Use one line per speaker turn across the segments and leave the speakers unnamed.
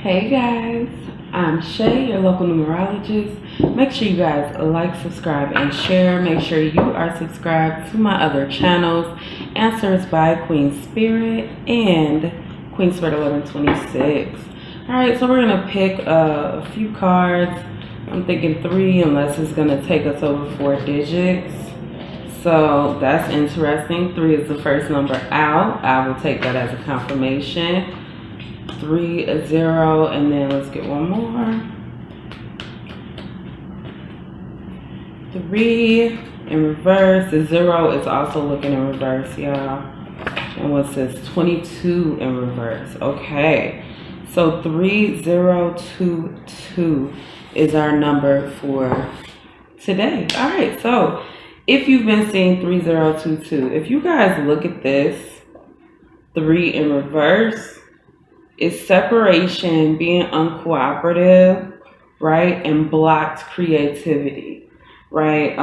Hey guys, I'm Shay, your local numerologist. Make sure you guys like, subscribe, and share. Make sure you are subscribed to my other channels, Answers by Queen Spirit and Queen Spirit 1126. Alright, so we're going to pick a few cards. I'm thinking 3 unless it's going to take us over 4 digits. So that's interesting. 3 is the first number out. I will take that as a confirmation. 3, a 0, and then let's get one more. 3 in reverse. The 0 is also looking in reverse, y'all. And what's this? 22 in reverse. Okay. So 3022 is our number for today. All right. So if you've been seeing 3022, if you guys look at this, 3 in reverse, it's separation, being uncooperative, right? And blocked creativity, right?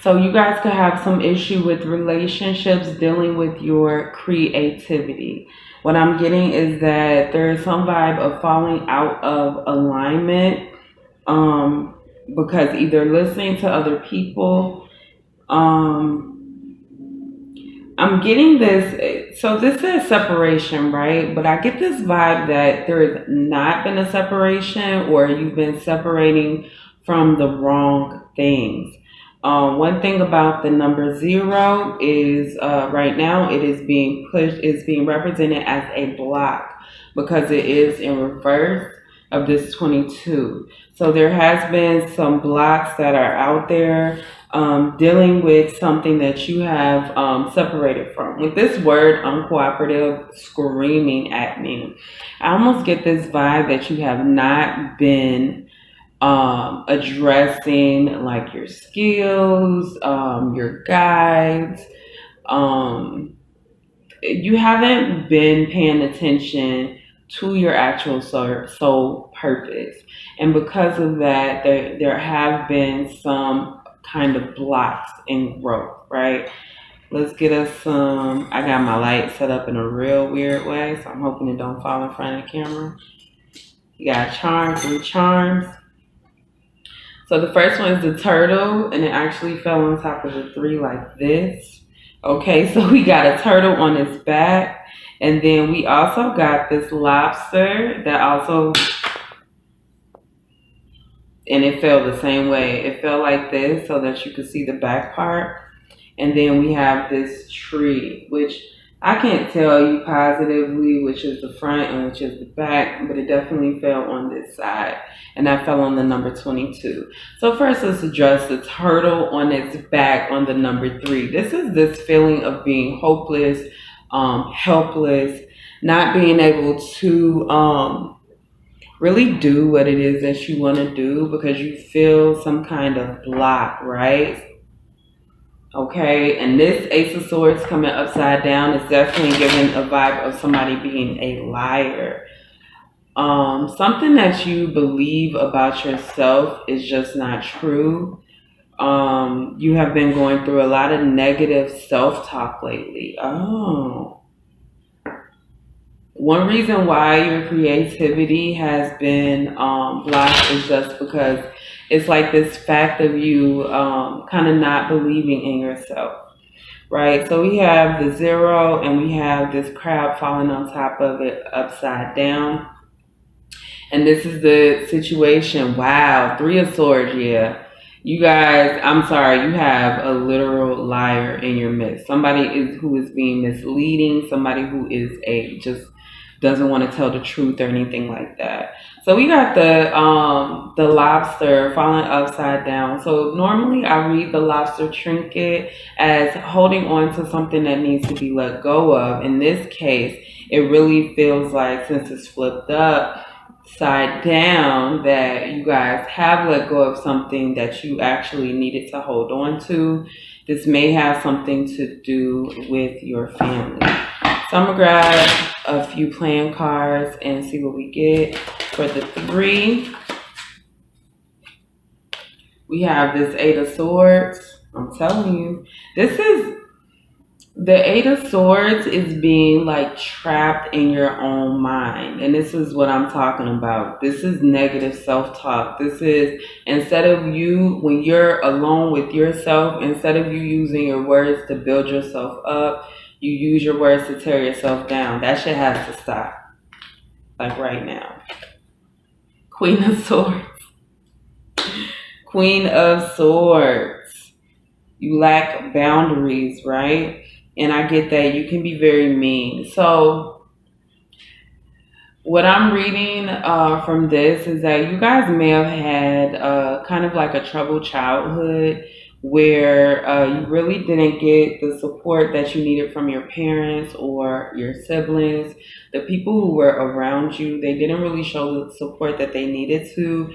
So you guys could have some issue with relationships dealing with your creativity. What I'm getting is that there is some vibe of falling out of alignment because either listening to other people, I'm getting this, so this says separation, right? But I get this vibe that there has not been a separation or you've been separating from the wrong things. One thing about the number 0 is right now it is being represented as a block because it is in reverse of this 22. So there has been some blocks that are out there dealing with something that you have separated from. With this word uncooperative screaming at me, I almost get this vibe that you have not been addressing like your skills, your guides. You haven't been paying attention to your actual soul purpose. And because of that, there have been some kind of blocks in growth, right? Let's get us some. I got my light set up in a real weird way, so I'm hoping it don't fall in front of the camera. You got charms, 3 charms. So the first one is the turtle, and it actually fell on top of the 3 like this. Okay, so we got a turtle on its back. And then we also got this lobster that also, and it fell the same way. It fell like this so that you could see the back part. And then we have this tree, which I can't tell you positively which is the front and which is the back, but it definitely fell on this side. And that fell on the number 22. So first let's address the turtle on its back on the number 3. This is this feeling of being hopeless, helpless, not being able to really do what it is that you want to do because you feel some kind of block, right? Okay, and this Ace of Swords coming upside down is definitely giving a vibe of somebody being a liar. Something that you believe about yourself is just not true. You have been going through a lot of negative self-talk lately. One reason why your creativity has been blocked is just because it's like this fact of you kind of not believing in yourself, right? So we have the 0 and we have this crab falling on top of it upside down. And this is the situation. Wow, 3 of Swords, yeah. You guys, I'm sorry, you have a literal liar in your midst. Somebody who is being misleading, somebody who is just doesn't want to tell the truth or anything like that. So we got the lobster falling upside down. So normally I read the lobster trinket as holding on to something that needs to be let go of. In this case, it really feels like since it's flipped up side down that you guys have let go of something that you actually needed to hold on to. This may have something to do with your family. So I'm going to grab a few playing cards and see what we get. For the 3, we have this 8 of Swords. I'm telling you, this is The Eight of Swords is being like trapped in your own mind. And this is what I'm talking about. This is negative self talk. This is instead of you, when you're alone with yourself, instead of you using your words to build yourself up, you use your words to tear yourself down. That shit has to stop. Like right now. Queen of Swords. Queen of Swords. You lack boundaries, right? And I get that you can be very mean. So, what I'm reading from this is that you guys may have had kind of like a troubled childhood where you really didn't get the support that you needed from your parents or your siblings. The people who were around you, they didn't really show the support that they needed to.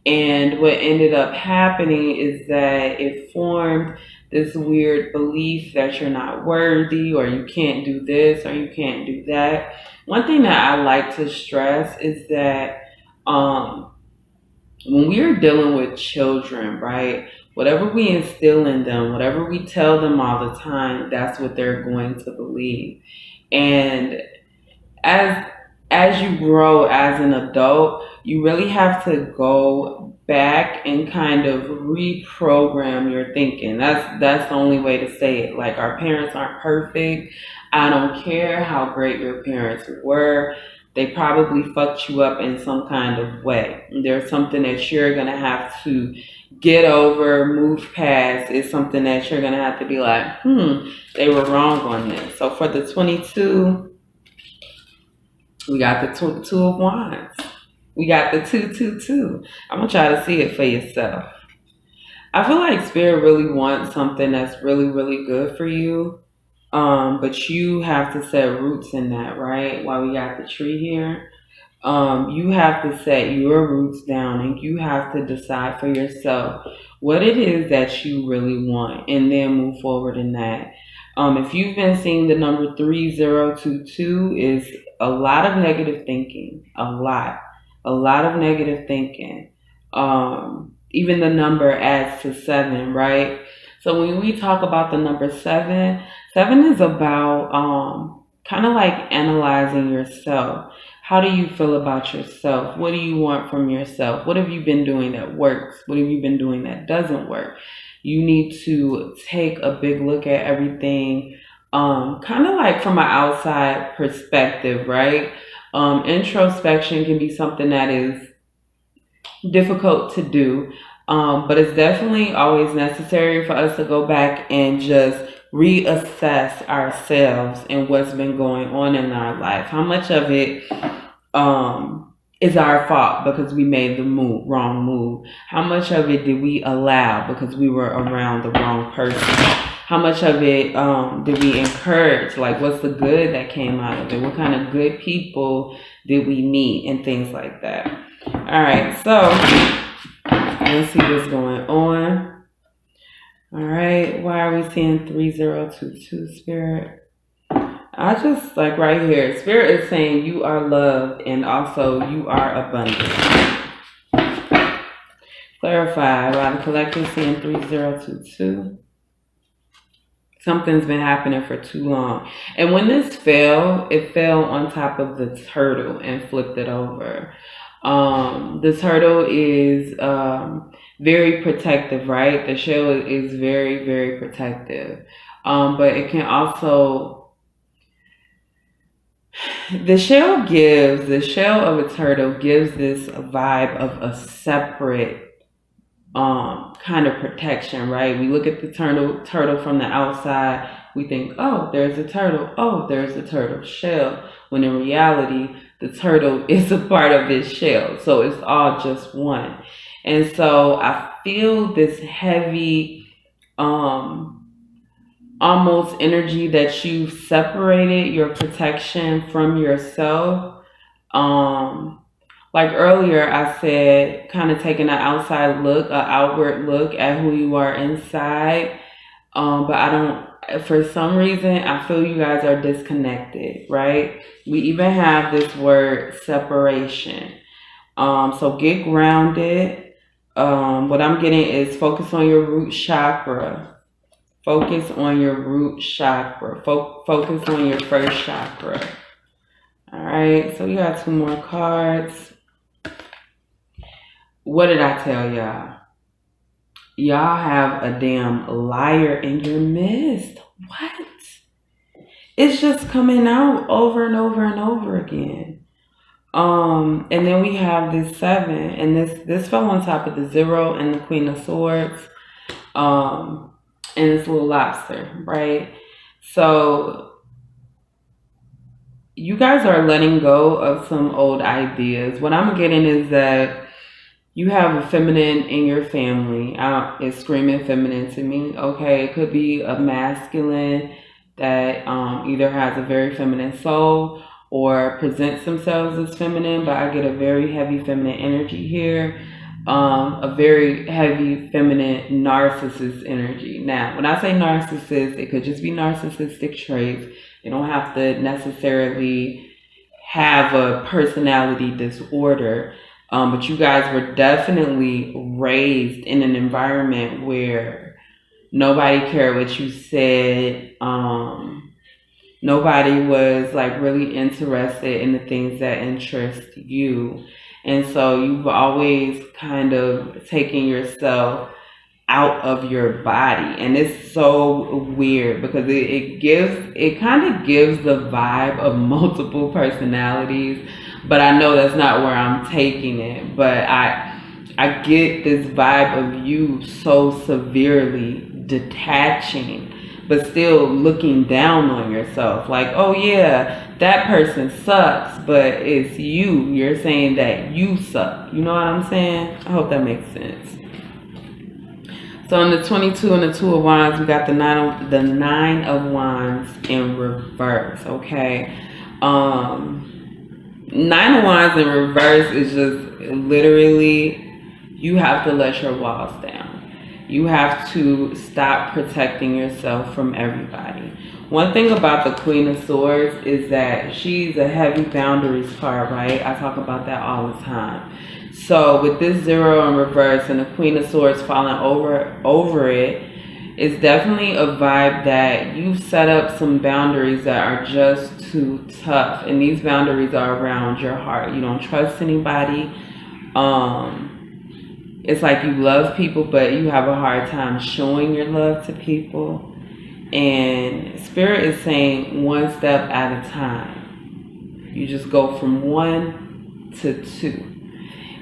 And what ended up happening is that it formed this weird belief that you're not worthy or you can't do this or you can't do that. One thing that I like to stress is that um, when we are dealing with children, right, whatever we instill in them, whatever we tell them all the time, that's what they're going to believe. And as as you grow as an adult, you really have to go back and kind of reprogram your thinking. That's the only way to say it. Like our parents aren't perfect. I don't care how great your parents were. They probably fucked you up in some kind of way. There's something that you're gonna have to get over, move past. It's something that you're gonna have to be like, they were wrong on this. So for the 22, we got the two of wands. We got the 222. I'm gonna try to see it for yourself. I feel like spirit really wants something that's really, really good for you. But you have to set roots in that, right? While we got the tree here. You have to set your roots down and you have to decide for yourself what it is that you really want and then move forward in that. If you've been seeing the number 3022 is a lot of negative thinking, a lot of negative thinking. Even the number adds to seven, right? So when we talk about the number seven, seven is about kind of like analyzing yourself. How do you feel about yourself? What do you want from yourself? What have you been doing that works? What have you been doing that doesn't work? You need to take a big look at everything, kind of like from an outside perspective, right? Introspection can be something that is difficult to do, but it's definitely always necessary for us to go back and just reassess ourselves and what's been going on in our life. How much of it is our fault because we made the wrong move? How much of it did we allow because we were around the wrong person? How much of it did we encourage? Like, what's the good that came out of it? What kind of good people did we meet and things like that? All right, so let's see what's going on. All right, why are we seeing 3022, Spirit? I just like right here, Spirit is saying you are loved and also you are abundant. Clarify why the collective seeing 3022. Something's been happening for too long. And when this fell, it fell on top of the turtle and flipped it over. The turtle is very protective, right? The shell is very, very protective. But it can also, the shell of a turtle gives this vibe of a separate kind of protection, right? We look at the turtle from the outside, we think, oh, there's a turtle, oh, there's a turtle shell, when in reality, the turtle is a part of this shell. So it's all just one. And so I feel this heavy, almost energy that you've separated your protection from yourself. Like earlier, I said, kind of taking an outside look, an outward look at who you are inside. But I don't, for some reason, I feel you guys are disconnected, right? We even have this word separation. So get grounded. What I'm getting is focus on your root chakra. Focus on your root chakra. Focus on your first chakra. All right, so we got 2 more cards. What did I tell y'all? Y'all have a damn liar in your midst. What? It's just coming out over and over and over again. And then we have this 7, and this fell on top of the 0 and the Queen of Swords, and this little lobster, right? So you guys are letting go of some old ideas. What I'm getting is that you have a feminine in your family. It's screaming feminine to me. Okay, it could be a masculine that either has a very feminine soul or presents themselves as feminine, but I get a very heavy feminine energy here. A very heavy feminine narcissist energy. Now, when I say narcissist, it could just be narcissistic traits. They don't have to necessarily have a personality disorder. But you guys were definitely raised in an environment where nobody cared what you said. Nobody was like really interested in the things that interest you. And so you've always kind of taken yourself out of your body. And it's so weird because it kind of gives the vibe of multiple personalities. But I know that's not where I'm taking it. But I get this vibe of you so severely detaching, but still looking down on yourself. Like, oh yeah, that person sucks, but it's you. You're saying that you suck. You know what I'm saying? I hope that makes sense. So in the 22 and the 2 of Wands, we got the 9 of Wands in reverse, okay? 9 of Wands in reverse is just literally, you have to let your walls down. You have to stop protecting yourself from everybody. One thing about the Queen of Swords is that she's a heavy boundaries card, right? I talk about that all the time. So with this 0 in reverse and the Queen of Swords falling over it, it's definitely a vibe that you've set up some boundaries that are just too tough. And these boundaries are around your heart. You don't trust anybody. It's like you love people, but you have a hard time showing your love to people. And Spirit is saying 1 step at a time. You just go from 1 to 2.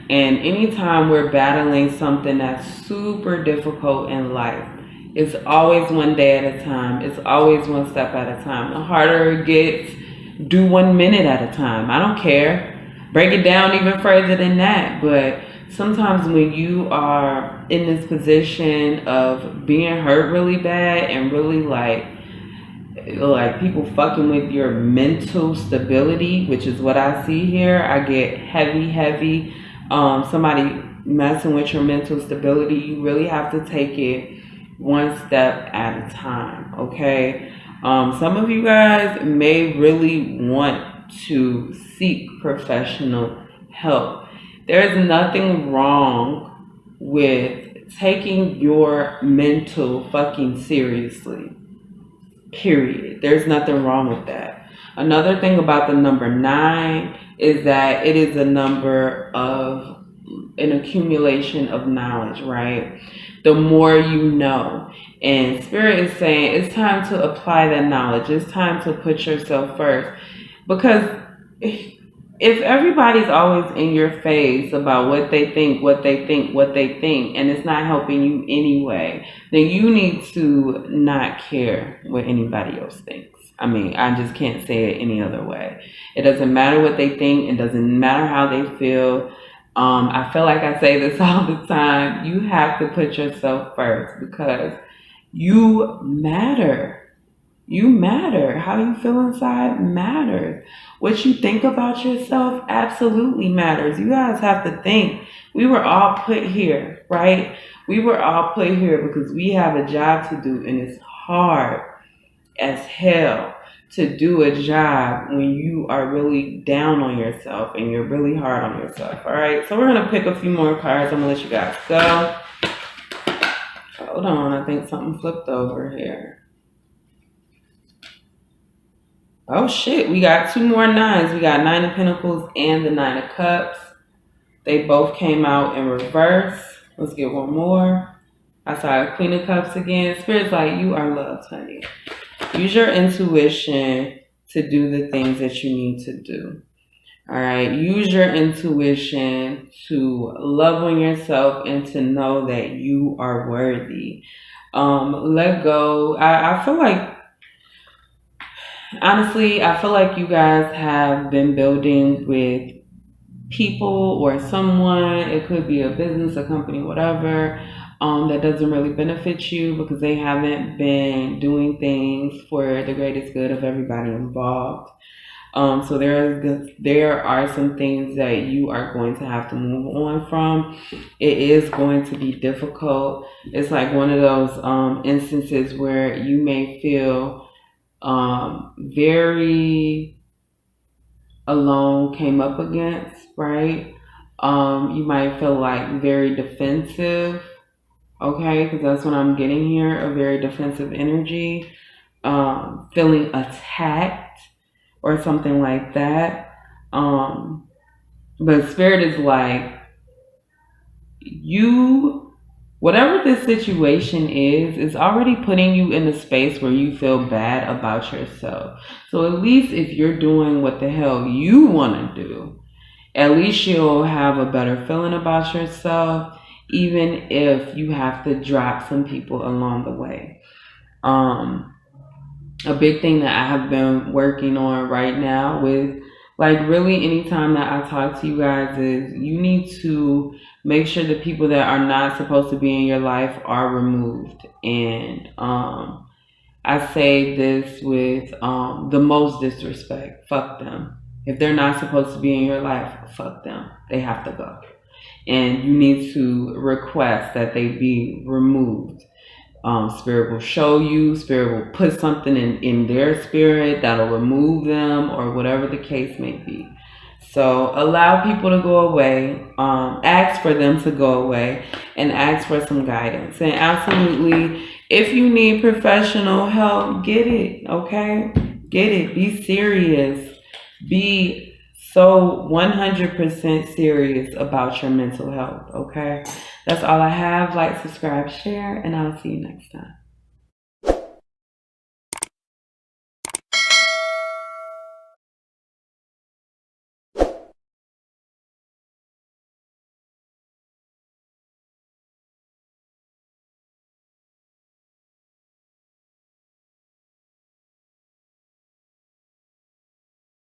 And anytime we're battling something that's super difficult in life, it's always 1 day at a time. It's always 1 step at a time. The harder it gets, do 1 minute at a time. I don't care. Break it down even further than that. But sometimes when you are in this position of being hurt really bad and really like people fucking with your mental stability, which is what I see here. I get heavy. Somebody messing with your mental stability, you really have to take it 1 step at a time, okay? Some of you guys may really want to seek professional help. There's nothing wrong with taking your mental fucking seriously, period. There's nothing wrong with that. Another thing about the number 9 is that it is a number of an accumulation of knowledge, right? The more you know. And Spirit is saying it's time to apply that knowledge. It's time to put yourself first. Because if everybody's always in your face about what they think, and it's not helping you anyway, then you need to not care what anybody else thinks. I mean, I just can't say it any other way. It doesn't matter what they think. It doesn't matter how they feel. I feel like I say this all the time. You have to put yourself first because you matter. You matter. How you feel inside matters. What you think about yourself absolutely matters. You guys have to think. We were all put here, right? We were all put here because we have a job to do, and it's hard as hell to do a job when you are really down on yourself and you're really hard on yourself. All right, so we're gonna pick a few more cards. I'm gonna let you guys go. Hold on, I think something flipped over here. Oh shit, we got two more nines. We got Nine of Pentacles and the Nine of Cups. They both came out in reverse. Let's get one more. I saw Queen of Cups again. Spirit's like, you are loved, honey. Use your intuition to do the things that you need to do. All right. Use your intuition to love on yourself and to know that you are worthy. Let go. I feel like, honestly, I feel like you guys have been building with people or someone. It could be a business, a company, whatever, that doesn't really benefit you because they haven't been doing things for the greatest good of everybody involved. So there are some things that you are going to have to move on from. It is going to be difficult. It's like one of those instances where you may feel very alone, came up against, right? You might feel like very defensive, okay? Because that's what I'm getting here, a very defensive energy, feeling attacked or something like that. But Spirit is like, whatever this situation is, it's already putting you in a space where you feel bad about yourself. So at least if you're doing what the hell you want to do, at least you'll have a better feeling about yourself, even if you have to drop some people along the way. A big thing that I have been working on right now with, like, really anytime that I talk to you guys is you need to make sure the people that are not supposed to be in your life are removed. And I say this with the most disrespect. Fuck them. If they're not supposed to be in your life, fuck them. They have to go. And you need to request that they be removed. Spirit will show you, Spirit will put something in their spirit that'll remove them or whatever the case may be. So allow people to go away, ask for them to go away, and ask for some guidance. And absolutely, if you need professional help, get it, okay? Get it. Be serious. Be so 100% serious about your mental health, okay? That's all I have. Like, subscribe, share, and I'll see you next time.